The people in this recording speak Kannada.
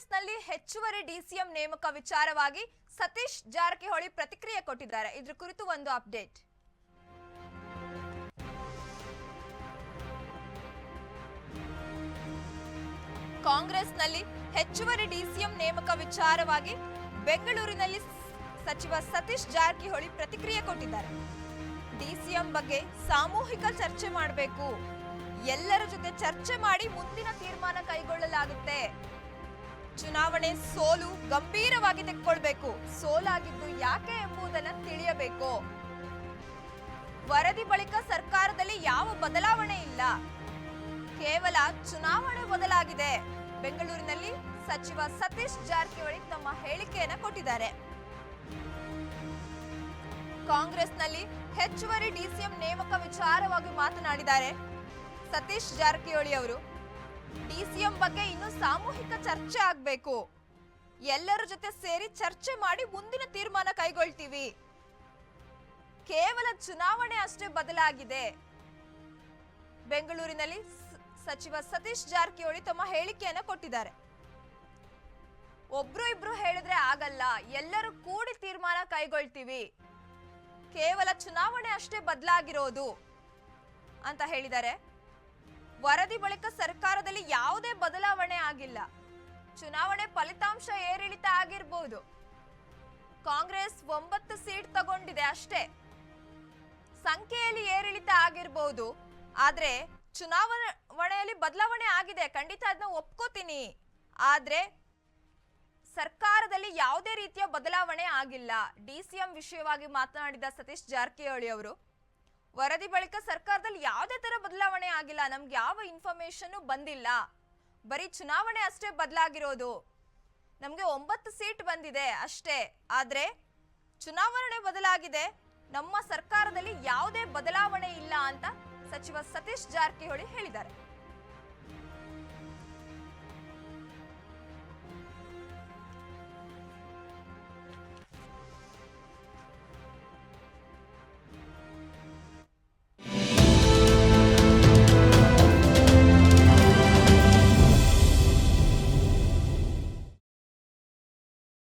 ಕಾಂಗ್ರೆಸ್ನಲ್ಲಿ ಹೆಚ್ಚುವರಿ ಡಿಸಿಎಂ ನೇಮಕ ವಿಚಾರವಾಗಿ ಸತೀಶ್ ಜಾರಕಿಹೊಳಿ ಪ್ರತಿಕ್ರಿಯೆ ಕೊಟ್ಟಿದ್ದಾರೆ. ಇದರ ಕುರಿತು ಒಂದು ಅಪ್ಡೇಟ್. ಕಾಂಗ್ರೆಸ್ನಲ್ಲಿ ಹೆಚ್ಚುವರಿ ಡಿಸಿಎಂ ನೇಮಕ ವಿಚಾರವಾಗಿ ಬೆಂಗಳೂರಿನಲ್ಲಿ ಸಚಿವ ಸತೀಶ್ ಜಾರಕಿಹೊಳಿ ಪ್ರತಿಕ್ರಿಯೆ ಕೊಟ್ಟಿದ್ದಾರೆ. ಡಿಸಿಎಂ ಬಗ್ಗೆ ಸಾಮೂಹಿಕ ಚರ್ಚೆ ಮಾಡಬೇಕು, ಎಲ್ಲರ ಜೊತೆ ಚರ್ಚೆ ಮಾಡಿ ಮುಂದಿನ ತೀರ್ಮಾನ ಕೈಗೊಳ್ಳಲಾಗುತ್ತೆ. ಚುನಾವಣೆ ಸೋಲು ಗಂಭೀರವಾಗಿ ತೆಗೆದುಕೊಳ್ಳಬೇಕು, ಸೋಲಾಗಿದ್ದು ಯಾಕೆ ಎಂಬುದನ್ನು ತಿಳಿಯಬೇಕು. ವರದಿ ಬಳಿಕ ಸರ್ಕಾರದಲ್ಲಿ ಯಾವ ಬದಲಾವಣೆ ಇಲ್ಲ, ಕೇವಲ ಚುನಾವಣೆ ಬದಲಾಗಿದೆ. ಬೆಂಗಳೂರಿನಲ್ಲಿ ಸಚಿವ ಸತೀಶ್ ಜಾರಕಿಹೊಳಿ ತಮ್ಮ ಹೇಳಿಕೆಯನ್ನು ಕೊಟ್ಟಿದ್ದಾರೆ. ಕಾಂಗ್ರೆಸ್ನಲ್ಲಿ ಹೆಚ್ಚುವರಿ ಡಿಸಿಎಂ ನೇಮಕ ವಿಚಾರವಾಗಿ ಮಾತನಾಡಿದ್ದಾರೆ ಸತೀಶ್ ಜಾರಕಿಹೊಳಿ ಅವರು. ಡಿಸಿಎಂ ಬಗ್ಗೆ ಇನ್ನು ಸಾಮೂಹಿಕ ಚರ್ಚೆ ಆಗಬೇಕು, ಎಲ್ಲರ ಜೊತೆ ಸೇರಿ ಚರ್ಚೆ ಮಾಡಿ ಮುಂದಿನ ತೀರ್ಮಾನ ಕೈಗೊಳ್ತೀವಿ, ಕೇವಲ ಚುನಾವಣೆ ಅಷ್ಟೇ ಬದಲಾಗಿದೆ. ಬೆಂಗಳೂರಿನಲ್ಲಿ ಸಚಿವ ಸತೀಶ್ ಜಾರಕಿಹೊಳಿ ತಮ್ಮ ಹೇಳಿಕೆಯನ್ನು ಕೊಟ್ಟಿದ್ದಾರೆ. ಒಬ್ರು ಇಬ್ರು ಹೇಳಿದ್ರೆ ಆಗಲ್ಲ, ಎಲ್ಲರೂ ಕೂಡಿ ತೀರ್ಮಾನ ಕೈಗೊಳ್ತೀವಿ, ಕೇವಲ ಚುನಾವಣೆ ಅಷ್ಟೇ ಬದಲಾಗಿರೋದು ಅಂತ ಹೇಳಿದ್ದಾರೆ. ವರದಿ ಬಳಿಕ ಸರ್ಕಾರದಲ್ಲಿ ಯಾವುದೇ ಬದಲಾವಣೆ ಆಗಿಲ್ಲ, ಚುನಾವಣೆ ಫಲಿತಾಂಶ ಏರಿಳಿತ ಆಗಿರಬಹುದು, ಕಾಂಗ್ರೆಸ್ 9 ಸೀಟ್ ತಗೊಂಡಿದೆ ಅಷ್ಟೇ, ಸಂಖ್ಯೆಯಲ್ಲಿ ಏರಿಳಿತ ಆಗಿರಬಹುದು, ಆದ್ರೆ ಚುನಾವಣೆಯಲ್ಲಿ ಬದಲಾವಣೆ ಆಗಿದೆ, ಖಂಡಿತ ಅದನ್ನ ಒಪ್ಕೋತೀನಿ, ಆದ್ರೆ ಸರ್ಕಾರದಲ್ಲಿ ಯಾವುದೇ ರೀತಿಯ ಬದಲಾವಣೆ ಆಗಿಲ್ಲ. ಡಿಸಿಎಂ ವಿಷಯವಾಗಿ ಮಾತನಾಡಿದ ಸತೀಶ್ ಜಾರಕಿಹೊಳಿ ಅವರು, ವರದಿ ಬಳಿಕ ಸರ್ಕಾರದಲ್ಲಿ ಯಾವುದೇ ತರ ಬದಲಾವಣೆ ಆಗಿಲ್ಲ, ನಮ್ಗೆ ಯಾವ ಇನ್ಫಾರ್ಮೇಶನ್ ಬಂದಿಲ್ಲ, ಬರೀ ಚುನಾವಣೆ ಅಷ್ಟೇ ಬದಲಾಗಿರೋದು, ನಮ್ಗೆ 9 ಸೀಟ್ ಬಂದಿದೆ ಅಷ್ಟೇ, ಆದ್ರೆ ಚುನಾವಣೆ ಬದಲಾಗಿದೆ, ನಮ್ಮ ಸರ್ಕಾರದಲ್ಲಿ ಯಾವುದೇ ಬದಲಾವಣೆ ಇಲ್ಲ ಅಂತ ಸಚಿವ ಸತೀಶ್ ಜಾರಕಿಹೊಳಿ ಹೇಳಿದ್ದಾರೆ.